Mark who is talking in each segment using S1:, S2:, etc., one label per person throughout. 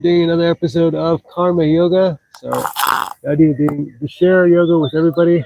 S1: Doing another episode of Karma Yoga. So I do the share yoga with everybody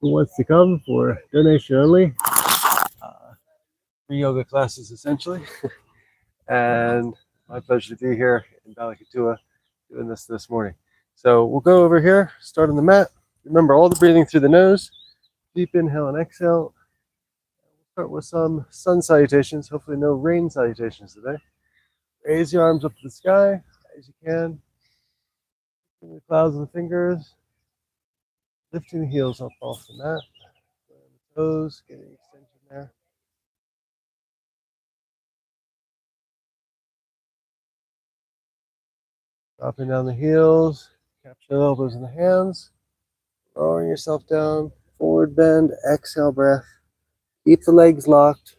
S1: who wants to come for donation only. Free yoga classes essentially. And my pleasure to be here in Balakatua doing this morning. So we'll go over here, start on the mat. Remember all the breathing through the nose. Deep inhale and exhale. We'll start with some sun salutations. Hopefully no rain salutations today. Raise your arms up to the sky as you can. The clouds and the fingers. Lifting the heels up off the mat. The toes, getting extension there. Dropping down the heels. Capture the elbows in the hands. Lowering yourself down. Forward bend. Exhale breath. Keep the legs locked.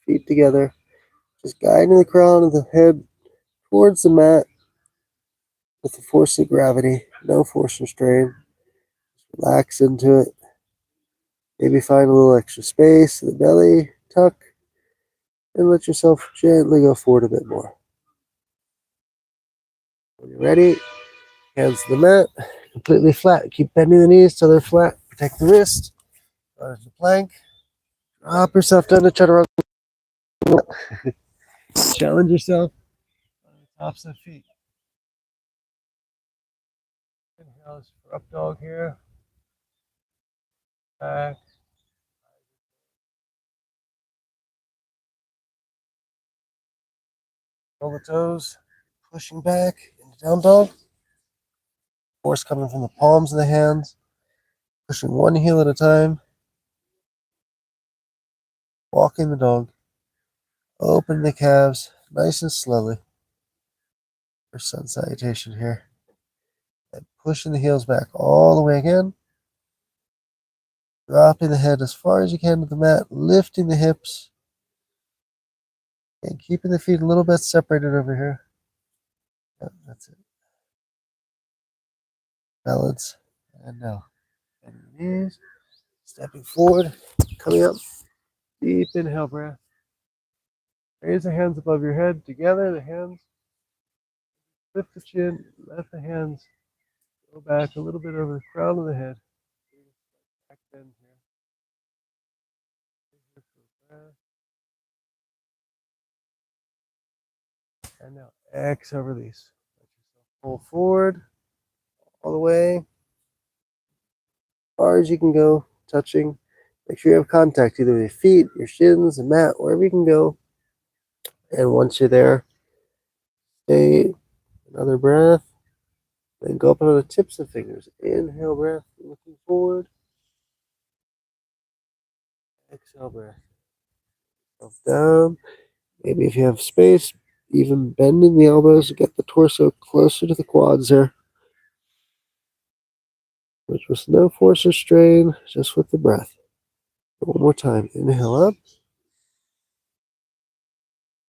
S1: Feet together. Just guiding the crown of the head towards the mat with the force of gravity. No force or strain. Just relax into it. Maybe find a little extra space in the belly. Tuck. And let yourself gently go forward a bit more. When you're ready, hands to the mat, completely flat. Keep bending the knees till they're flat. Protect the wrist. Start the plank. Drop yourself down to chaturanga. Challenge yourself on the tops of the feet. Inhale for up dog here. Back. Roll the toes. Pushing back into down dog. Force coming from the palms of the hands. Pushing one heel at a time. Walking the dog. Open the calves nice and slowly. For sun salutation here. And pushing the heels back all the way again. Dropping the head as far as you can to the mat. Lifting the hips. And keeping the feet a little bit separated over here. Yep, that's it. Balance. And now. Bend the knees. Stepping forward. Coming up. Deep inhale breath. Raise the hands above your head. Together, the hands. Lift the chin. Let the hands go back a little bit over the crown of the head. Back bend here. And now exhale, release. Let yourself pull forward all the way. As far as you can go, touching. Make sure you have contact either with your feet, your shins, the mat, wherever you can go. And once you're there, stay another breath. Then go up on the tips of fingers. Inhale breath, looking forward. Exhale breath. Up down. Maybe if you have space, even bending the elbows to get the torso closer to the quads there. Which was no force or strain, just with the breath. One more time. Inhale up.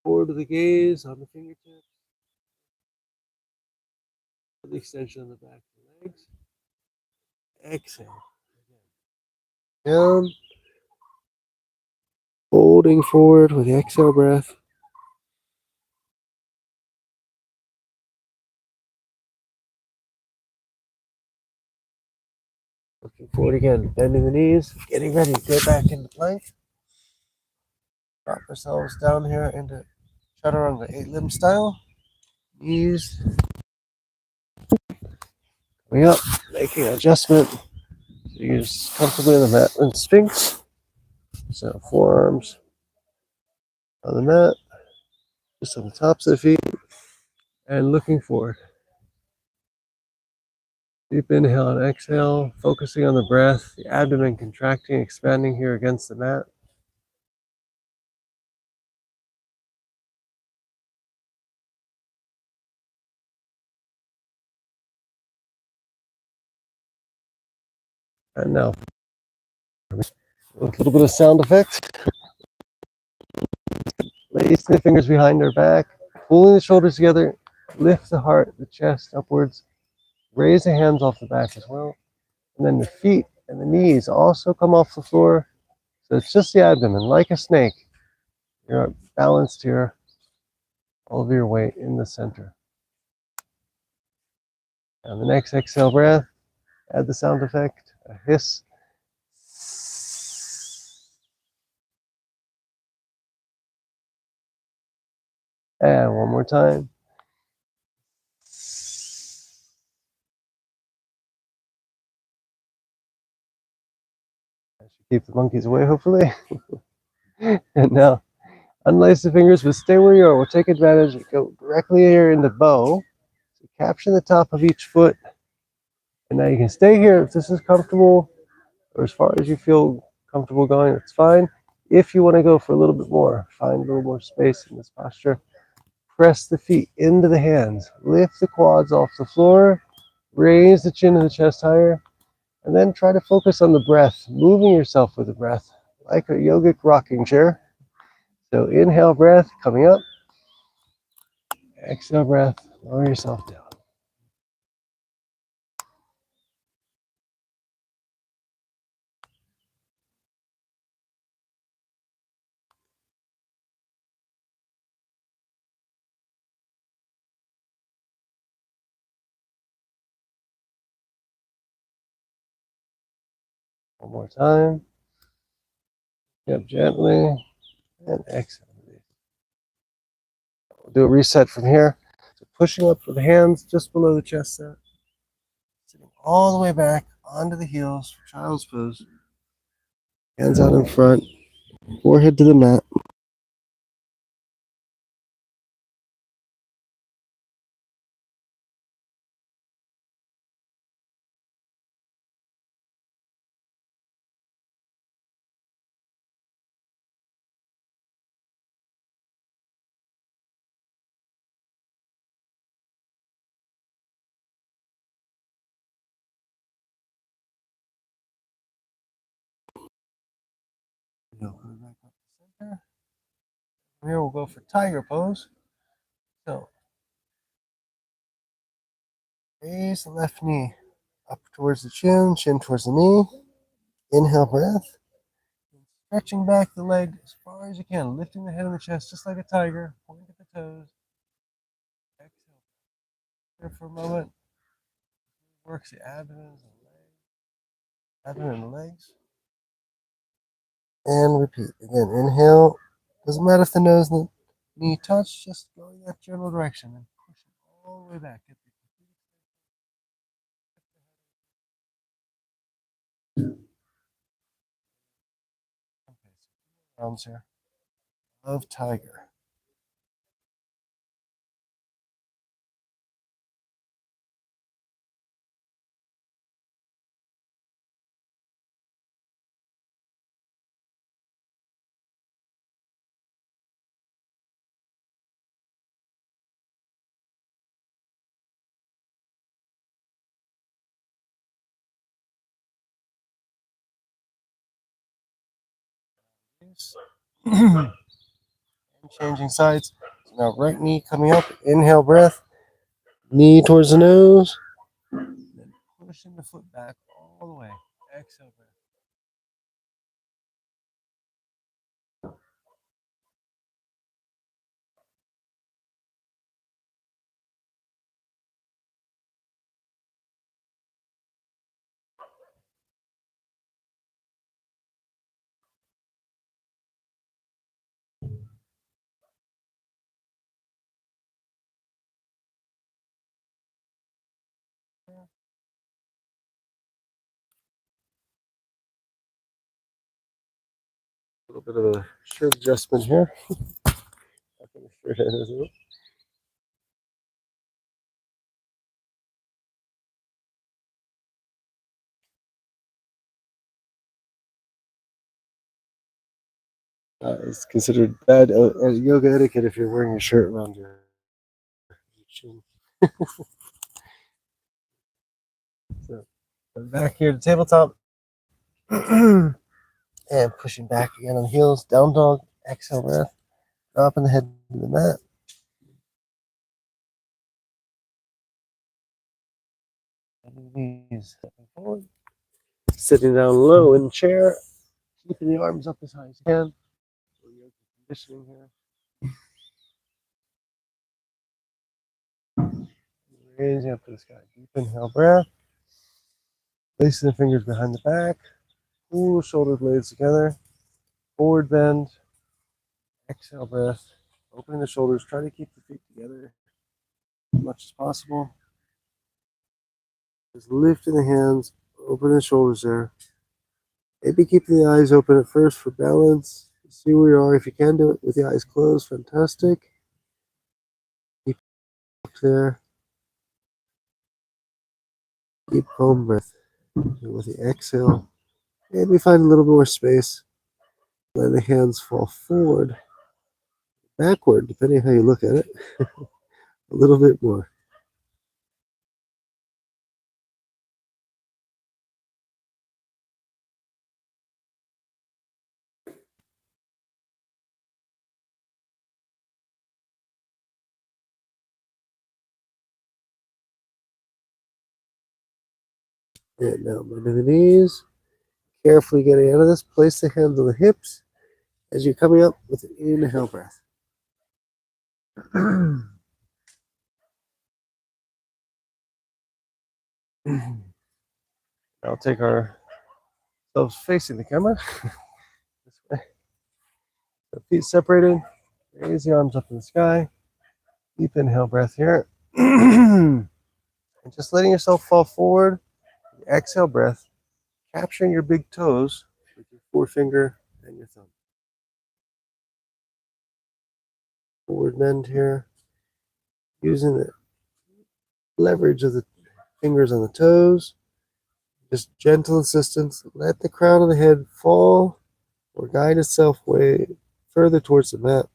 S1: Forward to the gaze on the fingertips. The extension on the back of the legs. Exhale. Down. Folding forward with the exhale breath. Looking forward again. Bending the knees. Getting ready to go back into plank. Drop ourselves down here into chaturanga 8-limb style. Knees. Coming up. Making an adjustment. So you're just comfortably in the mat in Sphinx. So forearms on the mat. Just on the tops of the feet. And looking forward. Deep inhale and exhale, focusing on the breath, the abdomen contracting, expanding here against the mat. And now, with a little bit of sound effects. Placing the fingers behind our back, pulling the shoulders together, lift the heart, the chest upwards, raise the hands off the back as well. And then the feet and the knees also come off the floor. So it's just the abdomen, like a snake. You're balanced here, all of your weight in the center. On the next exhale breath, add the sound effect, a hiss. And one more time. That should keep the monkeys away, hopefully. And now, unlace the fingers, but stay where you are. We'll take advantage. Go directly here into bow. So capture the top of each foot. And now you can stay here if this is comfortable, or as far as you feel comfortable going, that's fine. If you want to go for a little bit more, find a little more space in this posture. Press the feet into the hands. Lift the quads off the floor. Raise the chin and the chest higher. And then try to focus on the breath, moving yourself with the breath, like a yogic rocking chair. So inhale breath, coming up. Exhale breath, lower yourself down. One more time. Yep, gently. And exhale. We'll do a reset from here. So pushing up with the hands just below the chest set. Sitting all the way back onto the heels for child's pose. Hands out in front. Forehead to the mat. From here we'll go for tiger pose. So raise the left knee up towards the chin, chin towards the knee. Inhale breath. Stretching back the leg as far as you can, lifting the head and the chest just like a tiger, pointing at the toes. Exhale. Here for a moment. Works the abdomen and legs. And repeat. Again, inhale. Doesn't matter if the nose and the knee touch, just go in that general direction and push it all the way back. Rounds here of tiger. And changing sides. So now right knee coming up. Inhale breath. Knee towards the nose. Then pushing the foot back all the way. Exhale breath. A little bit of a shirt adjustment here. It's considered bad yoga etiquette if you're wearing a shirt around your chin. So back here to tabletop. And pushing back again on the heels. Down dog. Exhale breath. Dropping the head to the mat. Knees stepping forward. Sitting down low in the chair. Keeping the arms up as high as you can. Conditioning here. Raising up to the sky. Deep inhale breath. Placing the fingers behind the back. Pull shoulder blades together. Forward bend. Exhale breath. Opening the shoulders. Try to keep the feet together as much as possible. Just lifting the hands. Opening the shoulders there. Maybe keeping the eyes open at first for balance. See where you are. If you can do it with the eyes closed, fantastic. Keep there. Deep home breath. And with the exhale, maybe find a little more space. Let the hands fall forward, backward, depending on how you look at it. A little bit more. And now bending the knees. Carefully getting out of this. Place the hands on the hips as you're coming up with an inhale breath. I'll take ourselves facing the camera. This way. The feet separated. Raise the arms up in the sky. Deep inhale breath here. And just letting yourself fall forward. Exhale breath. Capturing your big toes with your forefinger and your thumb. Forward bend here. Using the leverage of the fingers on the toes. Just gentle assistance. Let the crown of the head fall or guide itself way further towards the mat.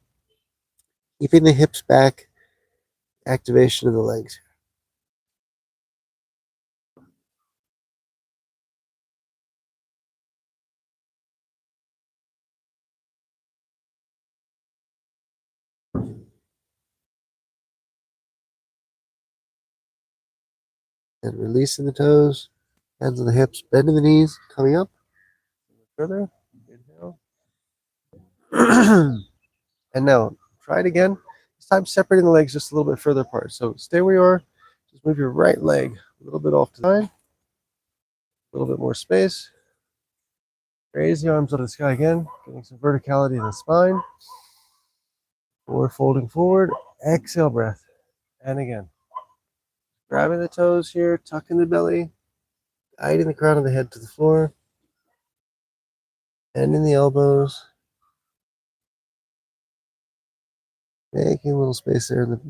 S1: Keeping the hips back. Activation of the legs. And releasing the toes. Hands on the hips. Bending the knees. Coming up. Further. Inhale. And now, try it again. This time separating the legs just a little bit further apart. So stay where you are. Just move your right leg a little bit off to the side. A little bit more space. Raise the arms up to the sky again. Getting some verticality in the spine. Forward folding forward. Exhale breath. And again. Grabbing the toes here. Tucking the belly. Guiding the crown of the head to the floor. Bending the elbows. Making a little space there in the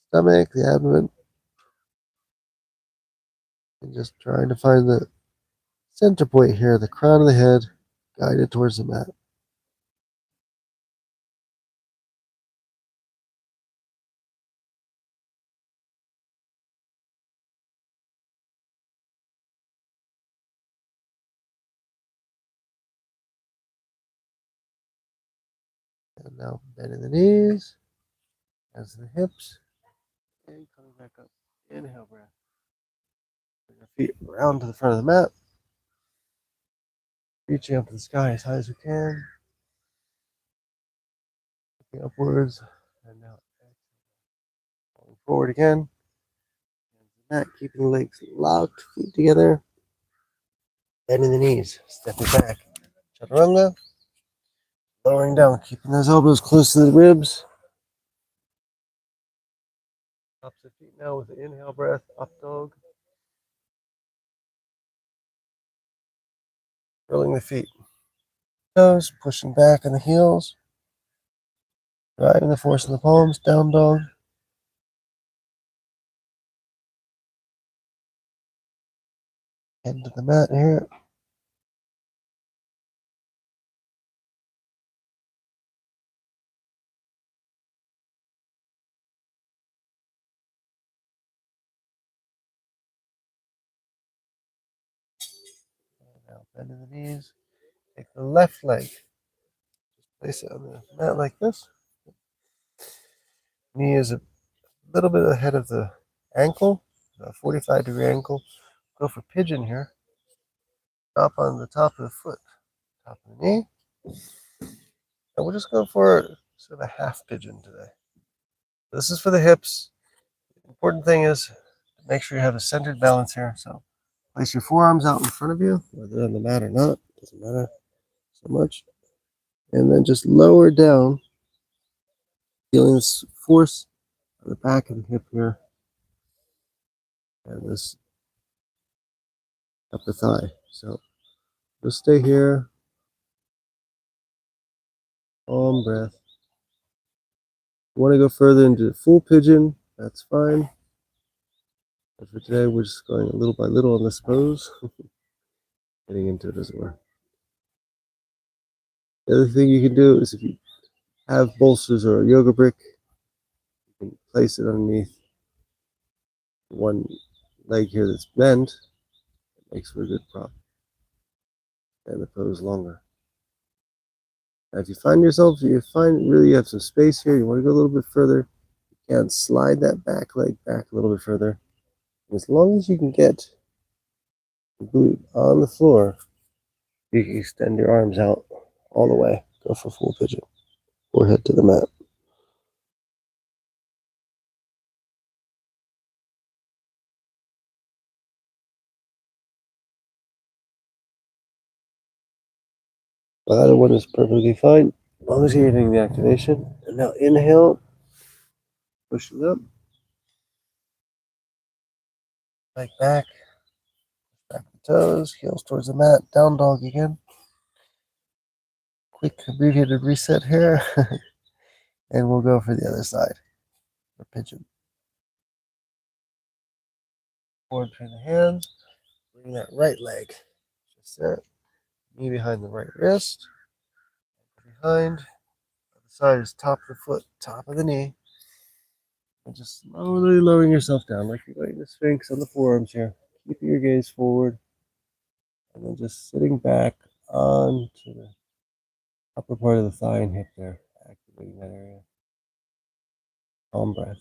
S1: stomach, the abdomen. And just trying to find the center point here, the crown of the head, guided towards the mat. And now bending the knees, hands to the hips, and coming back up. Inhale breath. Bring your feet around to the front of the mat. Reaching up to the sky as high as we can. Looking upwards. And now falling forward again. Mat, keeping the legs locked, feet together. Bending the knees, stepping back. Chaturanga. Lowering down, keeping those elbows close to the ribs. Opposite feet now with the inhale breath, up dog. Rolling the feet. Toes, pushing back on the heels. Driving the force in the palms, down dog. Head to the mat here. Now bending the knees. Take the left leg. Place it on the mat like this. Knee is a little bit ahead of the ankle, a 45-degree ankle. Go for pigeon here. Drop on the top of the foot, top of the knee. And we'll just go for sort of a half pigeon today. This is for the hips. The important thing is make sure you have a centered balance here. So place your forearms out in front of you, whether they're on the mat or not, doesn't matter so much. And then just lower down, feeling this force on the back of the hip here, and this upper thigh. So just stay here, calm breath. If you want to go further into full pigeon, that's fine. But for today, we're just going a little by little on this pose, getting into it as it were. The other thing you can do is if you have bolsters or a yoga brick, you can place it underneath one leg here that's bent. It makes for a good prop and the pose longer. Now, if you find really you have some space here, you want to go a little bit further, you can slide that back leg back a little bit further. As long as you can get the boot on the floor, you can extend your arms out all the way. Go for full pigeon or head to the mat. Either one is perfectly fine, as long as you're getting the activation. And now inhale, push it up, leg back the toes, heels towards the mat, down dog again. Quick abbreviated reset here, and we'll go for the other side, for pigeon. Forward between the hands, bring that right leg, just there, knee behind the right wrist, behind. Other side is top of the foot, top of the knee. And just slowly lowering yourself down, like you're going to Sphinx on the forearms here. Keeping your gaze forward, and then just sitting back onto the upper part of the thigh and hip there, activating that area. Calm breath.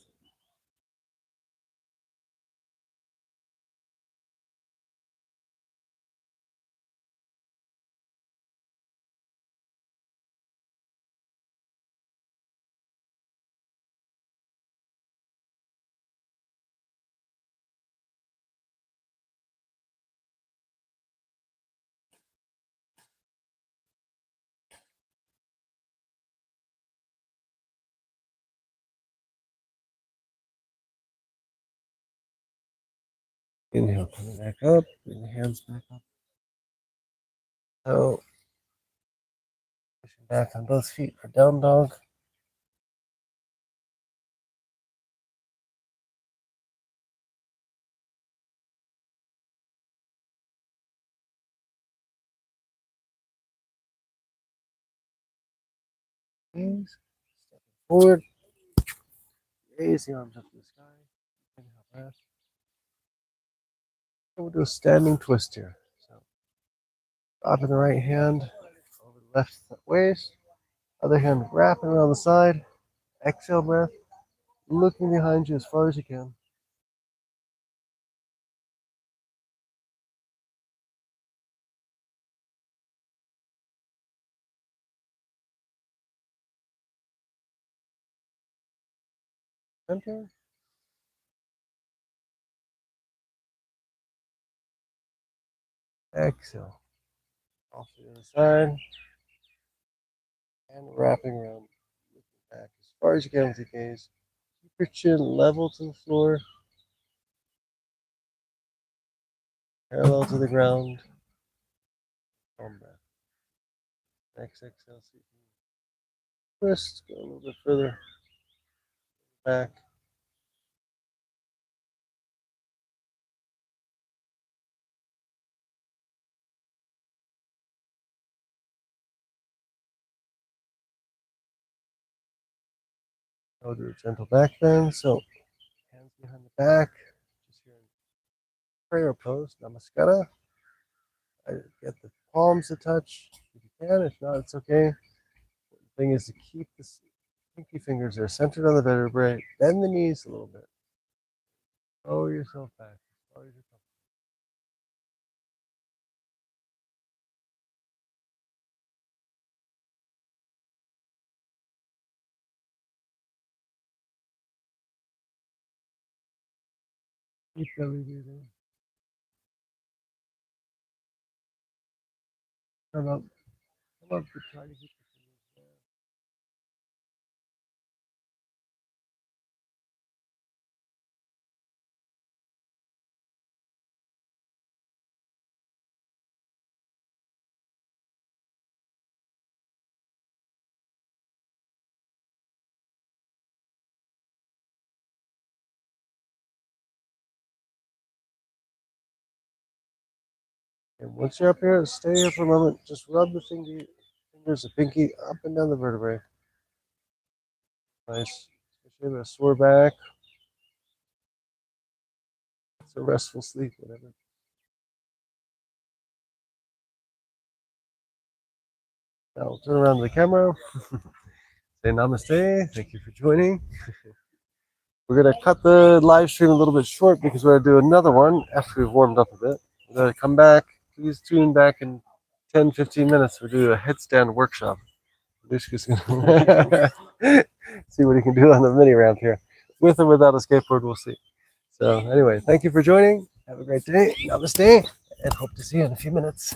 S1: Inhale, coming back up, bring the hands back up. So, pushing back on both feet for down dog. Gaze, step forward, raise the arms up to the sky. Inhale, breath. And we'll do a standing twist here. So, drop in the right hand over the left waist, other hand wrapping around the side. Exhale, breath, looking behind you as far as you can. Center. Exhale. Off to the other side. And wrapping around. Looking back as far as you can with your gaze. Keep your chin level to the floor. Parallel to the ground. Calm breath. Next exhale. So you can twist. Go a little bit further back. I'll do a gentle back bend. So hands behind the back. Just here in prayer pose. Namaskara. I get the palms to touch if you can. If not, it's okay. The thing is to keep the pinky fingers there centered on the vertebrae. Bend the knees a little bit. Lower yourself back. Lower yourself. Keep belly breathing. Come up. Come up. Try to keep the fingers there. And once you're up here, stay here for a moment. Just rub the fingers, the pinky, up and down the vertebrae. Nice. Especially with a sore back. It's a restful sleep, whatever. Now I'll turn around to the camera. Say namaste. Thank you for joining. We're going to cut the live stream a little bit short because we're going to do another one after we've warmed up a bit. We're going to come back. Please tune back in 10-15 minutes. We'll do a headstand workshop. Lushka's going to see what he can do on the mini ramp here. With or without a skateboard, we'll see. So anyway, thank you for joining. Have a great day. Namaste. And hope to see you in a few minutes.